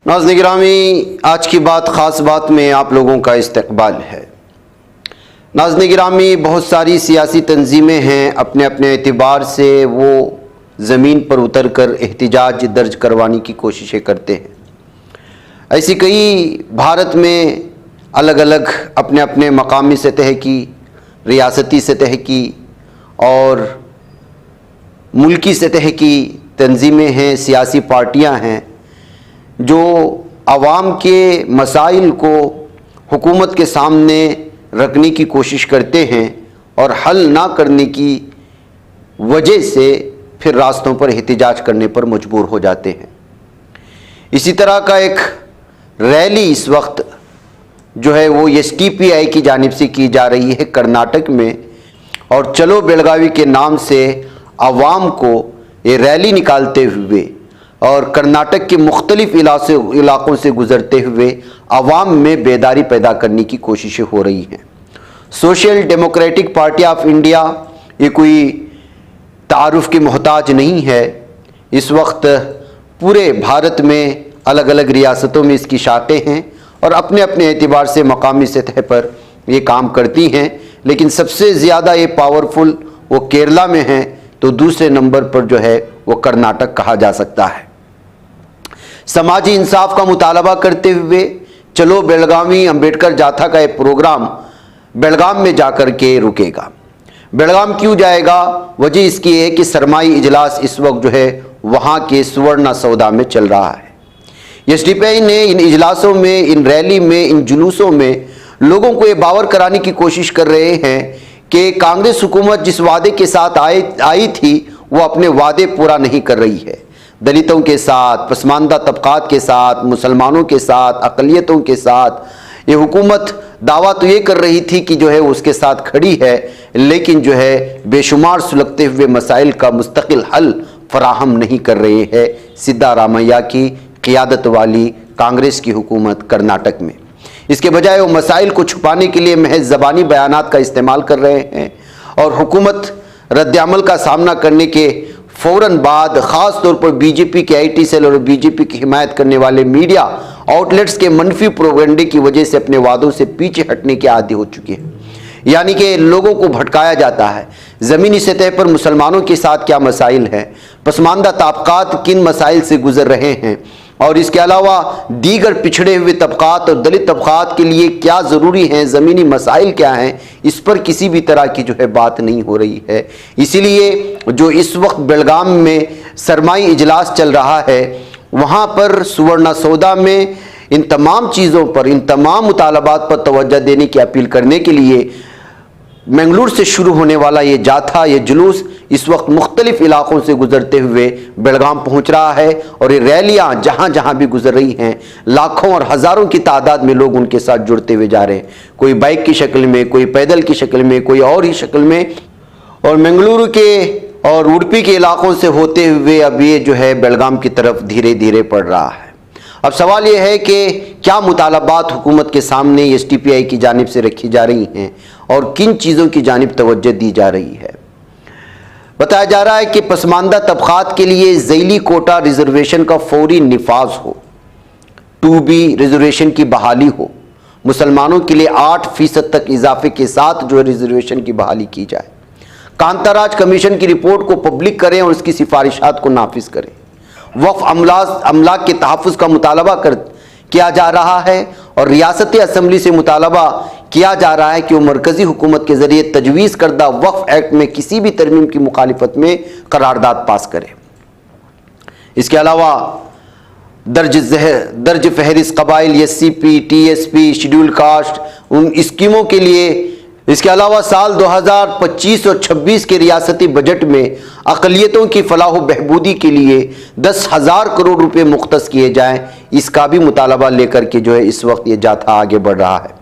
नाज़रीन गिरामी, आज की बात ख़ास बात में आप लोगों का इस्तकबाल है। नाज़रीन गिरामी, बहुत सारी सियासी तंजीमें हैं, अपने अपने एतबार से वो ज़मीन पर उतर कर एहतिजाज दर्ज करवाने की कोशिशें करते हैं। ऐसी कई भारत में अलग अलग अपने अपने मकामी सतह की, रियासती सतह की और मुल्की सतह की तंजीमें हैं, सियासी पार्टियां हैं जो आवाम के मसाइल को हुकूमत के सामने रखने की कोशिश करते हैं और हल ना करने की वजह से फिर रास्तों पर एहतिजाज करने पर मजबूर हो जाते हैं। इसी तरह का एक रैली इस वक्त जो है वो SDPI की जानिब से की जा रही है कर्नाटक में, और चलो बेलगावी के नाम से आवाम को ये रैली निकालते हुए और कर्नाटक के मुख्तलिफ इलाकों से गुजरते हुए आवाम में बेदारी पैदा करने की कोशिशें हो रही हैं। Social democratic party of India ये कोई तारुफ की मोहताज नहीं है। इस वक्त पूरे भारत में अलग अलग रियासतों में इसकी शाखें हैं और अपने अपने एतबार से मकामी सतह पर ये काम करती हैं, लेकिन सबसे ज़्यादा ये पावरफुल वो केरला में हैं, तो दूसरे नंबर पर जो है वो कर्नाटक कहा जा सकता है। समाजी इंसाफ का मुतालबा करते हुए चलो बेलगावी अम्बेडकर जाथा का एक प्रोग्राम बेलगाम में जाकर के रुकेगा। बेलगाम क्यों जाएगा? वजह इसकी है कि सरमाई इजलास इस वक्त जो है वहाँ के सुवर्ण सौदा में चल रहा है। SDPI ने इन इजलासों में, इन रैली में, इन जुलूसों में लोगों को ये बावर कराने की कोशिश कर रहे हैं कि कांग्रेस हुकूमत जिस वादे के साथ आई थी वो अपने वादे पूरा नहीं कर रही है। दलितों के साथ, पसमानदा तबकात के साथ, मुसलमानों के साथ, अक़लियतों के साथ ये हुकूमत दावा तो ये कर रही थी कि जो है उसके साथ खड़ी है, लेकिन जो है बेशुमार सुलगते हुए मसाइल का मुस्तकिल हल फराहम नहीं कर रहे हैं सिद्धारामैया की क़ियादत वाली कांग्रेस की हुकूमत कर्नाटक में। इसके बजाय वो मसाइल को छुपाने के लिए महज ज़बानी बयानात का इस्तेमाल कर रहे हैं और हुकूमत रद्द-ए-अमल का सामना करने के फ़ौरन बाद ख़ास तौर पर BJP के IT सेल और BJP की हिमायत करने वाले मीडिया आउटलेट्स के मनफी प्रोपेगेंडे की वजह से अपने वादों से पीछे हटने के आदी हो चुके हैं। यानी कि लोगों को भटकाया जाता है। ज़मीनी सतह पर मुसलमानों के साथ क्या मसाइल हैं, पसमानदा तबकात किन मसाइल से गुजर रहे हैं, और इसके अलावा दीगर पिछड़े हुए तबकात और दलित तबकात के लिए क्या ज़रूरी हैं, ज़मीनी मसाइल क्या हैं, इस पर किसी भी तरह की जो है बात नहीं हो रही है। इसीलिए जो इस वक्त बेलगाम में सरमाई इजलास चल रहा है, वहाँ पर सुवर्ण सौदा में इन तमाम चीज़ों पर, इन तमाम मुतालबात पर तवज्जो देने की अपील करने के लिए मंगलूर से शुरू होने वाला ये जाथा, ये जुलूस इस वक्त मुख्तलिफ इलाकों से गुजरते हुए बेलगाम पहुंच रहा है, और ये रैलियां जहां जहां भी गुजर रही हैं लाखों और हज़ारों की तादाद में लोग उनके साथ जुड़ते हुए जा रहे हैं, कोई बाइक की शक्ल में, कोई पैदल की शक्ल में, कोई और ही शक्ल में। और मंगलुरु के और उडुपी के इलाकों से होते हुए अब ये जो है बेलगाम की तरफ धीरे धीरे बढ़ रहा है। अब सवाल ये है कि क्या मुतालबात हुकूमत के सामने SDPI की जानिब से रखी जा रही हैं और किन चीज़ों की जानिब तवज्जो दी जा रही है। बताया जा रहा है कि पसमानदा तबकात के लिए ज़ैली कोटा रिजर्वेशन का फौरी निफाज हो, 2B रिजर्वेशन की बहाली हो, मुसलमानों के लिए 8% तक इजाफे के साथ जो है रिजर्वेशन की बहाली की जाए, कांताराज कमीशन की रिपोर्ट को पब्लिक करें और उसकी सिफारिशात को नाफिज करें। वक्फ अमलाक के तहफ़्फ़ुज़ का मुतालबा किया जा रहा है और रियासती असम्बली से मुतालबा किया जा रहा है कि वो मरकज़ी हुकूमत के ज़रिए तजवीज़ करदा वक्फ एक्ट में किसी भी तरमीम की मुखालिफत में करारदाद पास करे। इसके अलावा दर्ज फहरिस्त कबाइल SCP, TSP, शेड्यूल कास्ट उन स्कीमों के लिए, इसके अलावा साल 2025 और 26 के रियासती बजट में अक़लियतों की फलाह व बहबूदी के लिए 10,000 करोड़ रुपए मुख्तस किए जाएं, इसका भी मुतालबा लेकर के जो है इस वक्त ये जाथा आगे बढ़ रहा है।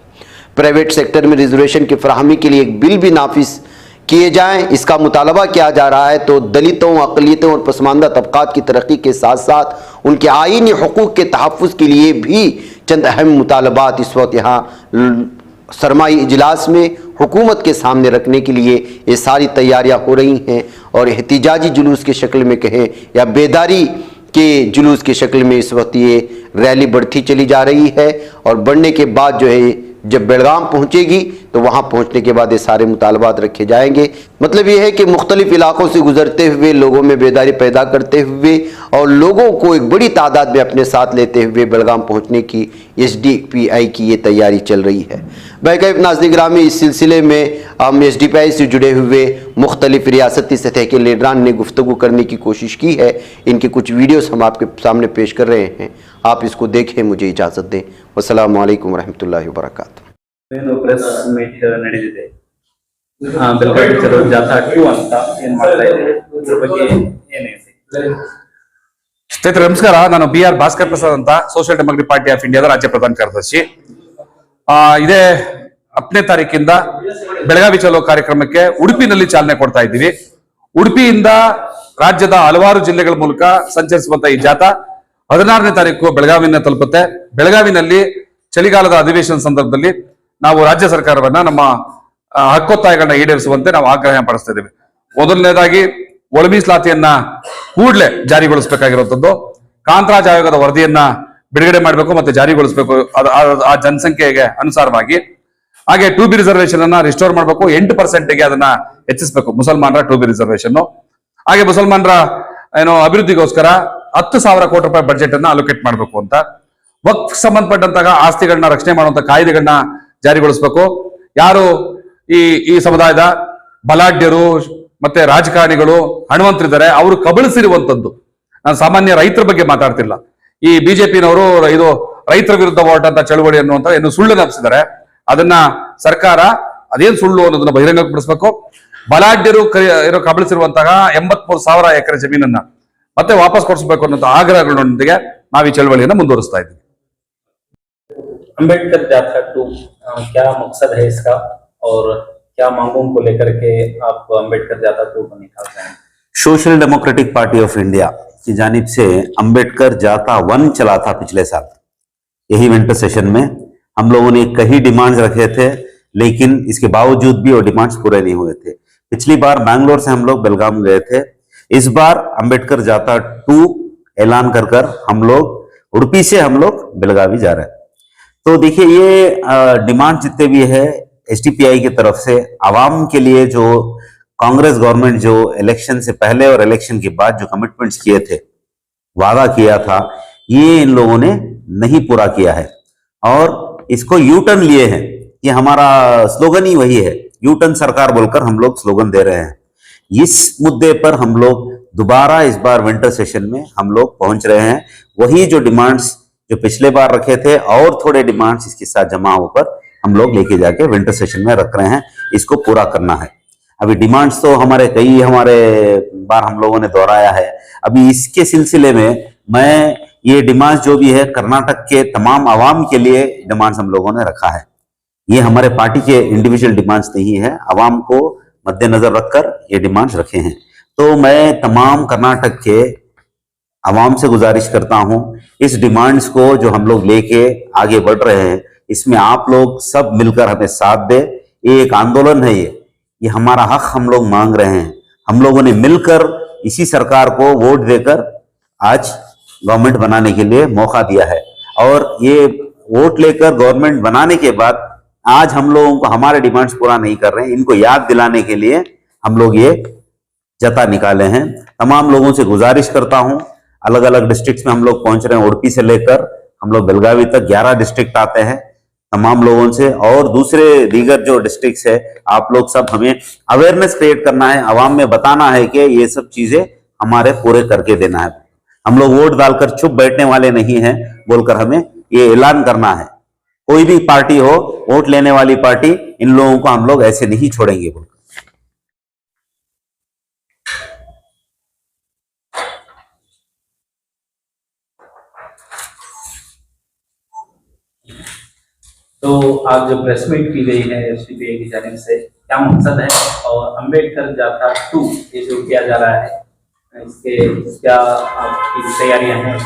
प्राइवेट सेक्टर में रिजर्वेशन की फराहमी के लिए एक बिल भी नाफिज किए जाएं, इसका मुतालबा किया जा रहा है। तो दलितों, अक़लियतों और पसमानदा तबकात की तरक्की के साथ साथ उनके आईनी हुकूक के तहफ़्फ़ुज़ के लिए भी चंद अहम मुतालबात इस वक्त यहाँ सरमाई इजलास में हुकूमत के सामने रखने के लिए ये सारी तैयारियां हो रही हैं और एहतिजाजी जुलूस की शक्ल में कहें या बेदारी कि जुलूस की शक्ल में इस वक्त ये रैली बढ़ती चली जा रही है और बढ़ने के बाद जो है जब बेलगाम पहुंचेगी तो वहां पहुंचने के बाद ये सारे मुतालबात रखे जाएंगे। मतलब ये है कि मुख्तलिफ इलाकों से गुजरते हुए लोगों में बेदारी पैदा करते हुए और लोगों को एक बड़ी तादाद में अपने साथ लेते हुए बेलगाम पहुंचने की SDPI की ये तैयारी चल रही है। बैकैफ नाज़रीन गिरामी, इस सिलसिले में हम SDPI से जुड़े हुए मुख्तलिफ रियासती सतह के लीडरान ने गुफ्तगू करने की कोशिश की है। इनके कुछ वीडियोस हम आपके सामने पेश कर रहे हैं, आप इसको देखें, मुझे इजाज़त दें। वस्सलामु अलैकुम रहमतुल्लाहि व बरकातुहू। ಪ್ರೆಸ್ ಮೀಟ್ ನಡೆದಿದೆ. ಬೆಳಗಾವಿ ಚಲೋ ಜಾಥಾ 2 ಅಂತ ಏನ್ ಮಾಡ್ತಾ ಇದೆ, ಇದ್ರ ಬಗ್ಗೆ ಏನಿದೆ? ಸ್ನೇಹಿತರೆ ನಮಸ್ಕಾರ. ನಾನು BR ಭಾಸ್ಕರ್ ಪ್ರಸಾದ್ ಅಂತ, ಸೋಷಿಯಲ್ ಡೆಮೋಕ್ರೆಟಿಕ್ ಪಾರ್ಟಿ ಆಫ್ ಇಂಡಿಯಾದ ರಾಜ್ಯ ಪ್ರಧಾನ ಕಾರ್ಯದರ್ಶಿ. ಇದೇ 10ನೇ ತಾರೀಕಿಂದ ಬೆಳಗಾವಿ ಚಲೋ ಕಾರ್ಯಕ್ರಮಕ್ಕೆ ಉಡುಪಿನಲ್ಲಿ ಚಾಲನೆ ಕೊಡ್ತಾ ಇದ್ದೀವಿ. ಉಡುಪಿಯಿಂದ ರಾಜ್ಯದ ಹಲವಾರು ಜಿಲ್ಲೆಗಳ ಮೂಲಕ ಸಂಚರಿಸುವಂತ ಈ ಜಾಥಾ 16ನೇ ತಾರೀಕು ಬೆಳಗಾವಿನ ತಲುಪುತ್ತೆ. ಬೆಳಗಾವಿನಲ್ಲಿ ಚಳಿಗಾಲದ ಅಧಿವೇಶನ ಸಂದರ್ಭದಲ್ಲಿ ನಾವು ರಾಜ್ಯ ಸರ್ಕಾರವನ್ನ ನಮ್ಮ ಹಕ್ಕೊತ್ತಾಯಗಳನ್ನ ಈಡೇರಿಸುವಂತೆ ನಾವು ಆಗ್ರಹ ಪಡಿಸ್ತಾ ಇದ್ದೇವೆ. ಮೊದಲನೇದಾಗಿ ಒಳ ಮೀಸಲಾತಿಯನ್ನ ಕೂಡಲೇ ಜಾರಿಗೊಳಿಸಬೇಕಾಗಿರುವಂತದ್ದು, ಕಾಂತರಾಜ್ ಆಯೋಗದ ವರದಿಯನ್ನ ಬಿಡುಗಡೆ ಮಾಡಬೇಕು ಮತ್ತೆ ಜಾರಿಗೊಳಿಸಬೇಕು ಆ ಜನಸಂಖ್ಯೆಗೆ ಅನುಸಾರವಾಗಿ. ಹಾಗೆ 2B ರಿಸರ್ವೇಶನ್ ಅನ್ನ ರಿಸ್ಟೋರ್ ಮಾಡಬೇಕು, 8% ಅದನ್ನ ಹೆಚ್ಚಿಸಬೇಕು ಮುಸಲ್ಮಾನರ 2B ರಿಸರ್ವೇಶನ್. ಹಾಗೆ ಮುಸಲ್ಮಾನರ ಅಭಿವೃದ್ಧಿಗೋಸ್ಕರ 10,000 ಕೋಟಿ ರೂಪಾಯಿ ಬಜೆಟ್ ಅನ್ನ ಅಲೋಕೇಟ್ ಮಾಡಬೇಕು ಅಂತ. ವಕ್ಫ್ ಸಂಬಂಧಪಟ್ಟಂತಹ ಆಸ್ತಿಗಳನ್ನ ರಕ್ಷಣೆ ಮಾಡುವಂತ ಕಾಯ್ದೆಗಳನ್ನ ಜಾರಿಗೊಳಿಸಬೇಕು. ಯಾರು ಈ ಸಮುದಾಯದ ಬಲಾಢ್ಯರು ಮತ್ತೆ ರಾಜಕಾರಣಿಗಳು ಹಣವಂತರಿದ್ದಾರೆ, ಅವರು ಕಬಳಿಸಿರುವಂತದ್ದು. ನಾನು ಸಾಮಾನ್ಯ ರೈತರ ಬಗ್ಗೆ ಮಾತಾಡ್ತಿಲ್ಲ. ಈ ಬಿಜೆಪಿನವರು ಇದು ರೈತರ ವಿರುದ್ಧ ಹೊರಟಂತ ಚಳವಳಿ ಅನ್ನುವಂತ ಏನು ಸುಳ್ಳು ನಪ್ಪಿಸಿದ್ದಾರೆ, ಅದನ್ನ ಸರ್ಕಾರ ಅದೇನ್ ಸುಳ್ಳು ಅನ್ನೋದನ್ನ ಬಹಿರಂಗಪಡಿಸಬೇಕು. ಬಲಾಢ್ಯರು ಕಬಳಿಸಿರುವಂತಹ 83,000 ಎಕರೆ ಜಮೀನನ್ನ ಮತ್ತೆ ವಾಪಸ್ ಕೊಡಿಸಬೇಕು ಅನ್ನೋ ಆಗ್ರಹಗಳೊಂದಿಗೆ ನಾವು ಈ ಚಳವಳಿಯನ್ನು ಮುಂದುವರಿಸ್ತಾ ಇದ್ದೀವಿ. अंबेडकर जाथा 2 क्या मकसद है इसका और क्या मांगों को लेकर के आप अंबेडकर जाथा 2 को निकाल रहे हैं? Social democratic party of India की जानिब से अंबेडकर जाथा 1 चला था पिछले साल। यही विंटर सेशन में हम लोगों ने कई डिमांड्स रखे थे, लेकिन इसके बावजूद भी वो डिमांड्स पूरे नहीं हुए थे। पिछली बार बैंगलोर से हम लोग बेलगाम गए थे, इस बार अंबेडकर जाथा 2 ऐलान कर हम लोग उडुपी से हम लोग बेलगावी जा रहे हैं। तो देखिए, ये डिमांड जितने भी है SDPI की तरफ से आवाम के लिए जो कांग्रेस गवर्नमेंट जो इलेक्शन से पहले और इलेक्शन के बाद जो कमिटमेंट्स किए थे, वादा किया था, ये इन लोगों ने नहीं पूरा किया है और इसको यू टर्न लिए हैं। ये हमारा स्लोगन ही वही है, यू टर्न सरकार बोलकर हम लोग स्लोगन दे रहे हैं। इस मुद्दे पर हम लोग दोबारा इस बार विंटर सेशन में हम लोग पहुंच रहे हैं। वही जो डिमांड्स जो पिछले बार रखे थे और थोड़े डिमांड्स इसके साथ जमा होकर हम लोग लेके जाके विंटर सेशन में रख रहे हैं, इसको पूरा करना है। अभी डिमांड्स तो हमारे बार हम लोगों ने दोहराया है। अभी इसके सिलसिले में मैं ये डिमांड्स जो भी है कर्नाटक के तमाम आवाम के लिए डिमांड्स हम लोगों ने रखा है। ये हमारे पार्टी के इंडिविजुअल डिमांड्स नहीं है, आवाम को मद्देनजर रखकर ये डिमांड्स रखे हैं। तो मैं तमाम कर्नाटक के आवाम से गुजारिश करता हूं, इस डिमांड्स को जो हम लोग लेके आगे बढ़ रहे हैं, इसमें आप लोग सब मिलकर हमें साथ दे। ये एक आंदोलन है, ये हमारा हक हम लोग मांग रहे हैं। हम लोगों ने मिलकर इसी सरकार को वोट देकर आज गवर्नमेंट बनाने के लिए मौका दिया है और ये वोट लेकर गवर्नमेंट बनाने के बाद आज हम लोगों को हमारे डिमांड्स पूरा नहीं कर रहे हैं, इनको याद दिलाने के लिए हम लोग ये जता निकाले हैं। तमाम लोगों से गुजारिश करता हूं, अलग अलग डिस्ट्रिक्ट्स में हम लोग पहुंच रहे हैं, उडुपी से लेकर हम लोग बेलगावी तक 11 डिस्ट्रिक्ट आते हैं। तमाम लोगों से और दूसरे दीगर जो डिस्ट्रिक्ट्स है, आप लोग सब हमें अवेयरनेस क्रिएट करना है, आवाम में बताना है कि ये सब चीजें हमारे पूरे करके देना है। हम लोग वोट डालकर चुप बैठने वाले नहीं हैं बोलकर हमें ये ऐलान करना है। कोई भी पार्टी हो, वोट लेने वाली पार्टी, इन लोगों को हम लोग ऐसे नहीं छोड़ेंगे बोलकर। तो आज जो प्रेस मीट की गई है SDPI की जानिब से, क्या मकसद है और अंबेडकर जाथा 2 ये जो किया जा रहा है, इसके क्या आपकी तैयारियां हैं?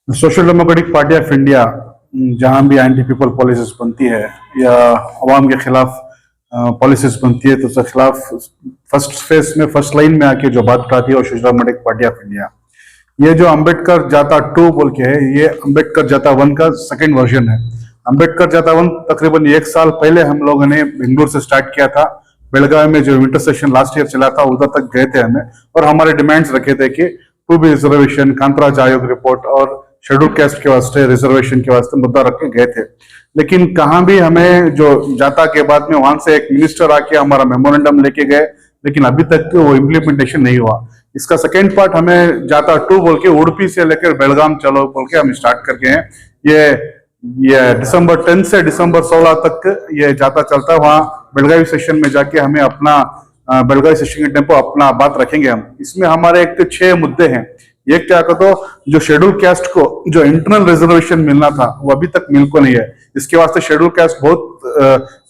Social democratic party of India जहां भी एंटी पीपल पॉलिसीज बनती है या अवाम के खिलाफ पॉलिसीज बनती है, तो उसके खिलाफ फर्स्ट फेज में फर्स्ट लाइन में आके जो बात उठाती है वो social democratic party of India. ये जो अंबेडकर जाता 2 बोल के है, ये अंबेडकर जाता 1 का सेकंड वर्जन है। अंबेडकर जाता 1 तकरीबन 1 साल पहले हम लोगों ने बेंगलुरु से स्टार्ट किया था। बेलगावी में जो विंटर सेशन लास्ट ईयर चला था उधर तक गए थे हमें, और हमारे डिमांड्स रखे थे कि 2B रिजर्वेशन, कांतराज आयोग रिपोर्ट और शेड्यूल कास्ट के वास्ते रिजर्वेशन के वास्ते मुद्दा रख के गए थे। लेकिन कहाँ भी हमें जो जाता के बाद में वहां से एक मिनिस्टर आके हमारा मेमोरेंडम लेके गए, लेकिन अभी तक वो इम्प्लीमेंटेशन नहीं हुआ। इसका सेकेंड पार्ट हमें जाता 2 बोल के उड़पी से लेकर बेलगाम चलो बोल के हम स्टार्ट करके हैं। ये दिसंबर 10 से दिसंबर 16 तक ये जाता चलता है। वहाँ बेलगावी सेशन में जाके हमें अपना बेलगावी सेशन के टेम्पो अपना बात रखेंगे हम। इसमें हमारे एक 6 मुद्दे हैं। ये क्या कहते हो, जो शेड्यूल कास्ट को जो इंटरनल रिजर्वेशन मिलना था वो अभी तक मिल को नहीं है। इसके वास्ते शेड्यूल कास्ट बहुत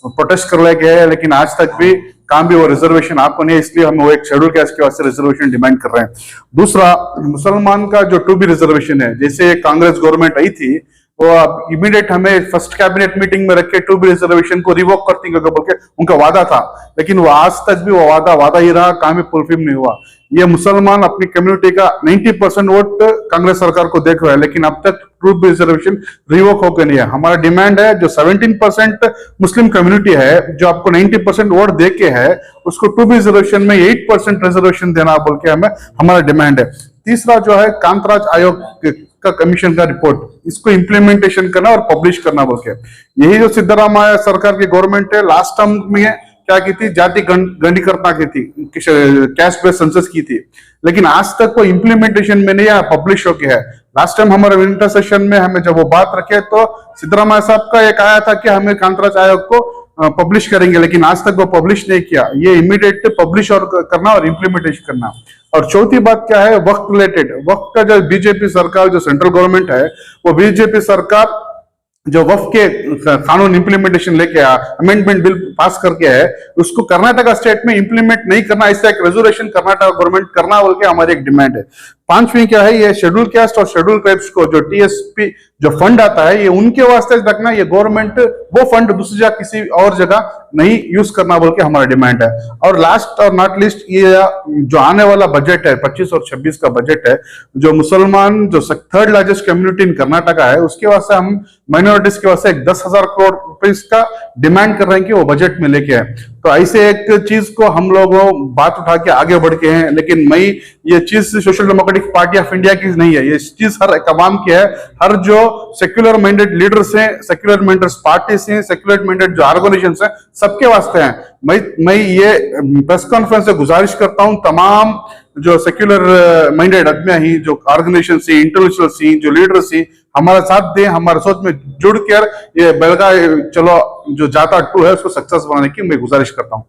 प्रोटेस्ट कर ले गए हैं, लेकिन आज तक भी काम भी वो रिजर्वेशन आपको नहीं है, इसलिए हम वो एक शेड्यूल कास्ट के वास्ते रिजर्वेशन डिमांड कर रहे हैं। दूसरा, मुसलमान का जो 2B रिजर्वेशन है, जैसे कांग्रेस गवर्नमेंट आई थी वो अब इमीडिएट हमें फर्स्ट कैबिनेट मीटिंग में रख के 2B रिजर्वेशन को रिवोक करती है बोल के उनका वादा था, लेकिन वो आज तक भी वो वादा ही रहा, काम भी फुलफिल नहीं हुआ। ये मुसलमान अपनी कम्युनिटी का 90% वोट कांग्रेस सरकार को देख रहा है, लेकिन अब तक 2B रिजर्वेशन रिवोक होकर नहीं है। हमारा डिमांड है जो 17% मुस्लिम कम्युनिटी है जो आपको 90% वोट दे के है, उसको 2B रिजर्वेशन में 8% रिजर्वेशन देना बोल के हमारा डिमांड है। तीसरा जो है कांतराज आयोग का कमीशन का रिपोर्ट, इसको इम्प्लीमेंटेशन करना और पब्लिश करना बोल के। यही जो सिद्धरामैया सरकार की गवर्नमेंट है, लास्ट टर्म में क्या की थी, जाति गणीकरणा की थी, कैस्ट बेस्ड सेंसस की थी, लेकिन आज तक वो इम्प्लीमेंटेशन में नहीं पब्लिश हो गया है। लास्ट टाइम हमारे विंटर सेशन में हमें जब वो बात रखे तो सिद्धरामैया साहब का एक आया था कि हमें कांतराज आयोग को पब्लिश करेंगे, लेकिन आज तक वो पब्लिश नहीं किया। ये इमीडिएट पब्लिश और करना और इम्प्लीमेंटेशन करना। और चौथी बात क्या है, वक्त रिलेटेड। वक्त का जो बीजेपी सरकार जो सेंट्रल गवर्नमेंट है, वो बीजेपी सरकार जो वक्फ के कानून इंप्लीमेंटेशन लेके अमेंडमेंट बिल पास करके है, उसको कर्नाटका स्टेट में इंप्लीमेंट नहीं करना, इससे एक रेजोल्यूशन कर्नाटका गवर्नमेंट करना बोल के हमारी एक डिमांड है। पांचवी क्या है, ये शेड्यूल कास्ट और शेड्यूल ट्राइब्स को जो TSP जो फंड आता है, ये उनके वास्ते रखना, ये गवर्नमेंट वो फंड दूसरी जगह किसी और जगह नहीं यूज करना बोल के हमारा डिमांड है। और लास्ट और नॉट लिस्ट, ये जो आने वाला बजट है 25 और 26 का बजट है, जो मुसलमान जो 3rd largest community in Karnataka है, उसके वास्ते हम माइनॉरिटीज के वास्ते 10,000 करोड़ रुपए का डिमांड कर रहे हैं कि वो बजट में लेके आए। तो ऐसे एक चीज को हम लोग बात उठा के आगे बढ़ के हैं, लेकिन ये चीज social democratic party of India की नहीं है, ये चीज हर एक अवाम की है। हर जो सेक्युलर माइंडेड लीडर्स हैं, सेक्युलर माइंडेड पार्टीज हैं, सेक्युलर माइंडेड जो ऑर्गेनाइजेशंस हैं, सबके वास्ते हैं। मैं ये प्रेस कॉन्फ्रेंस से गुजारिश करता हूं तमाम जो सेक्युलर माइंडेड आदमी ही, जो ऑर्गेनाइजेशन से, इंटेलेक्चुअल से, जो लीडर्स ही हमारा साथ दें, हमारे सोच में जुड़ कर ये बेलगावी चलो जो जाता 2 है उसको सक्सेस बनाने की मैं गुजारिश करता हूं।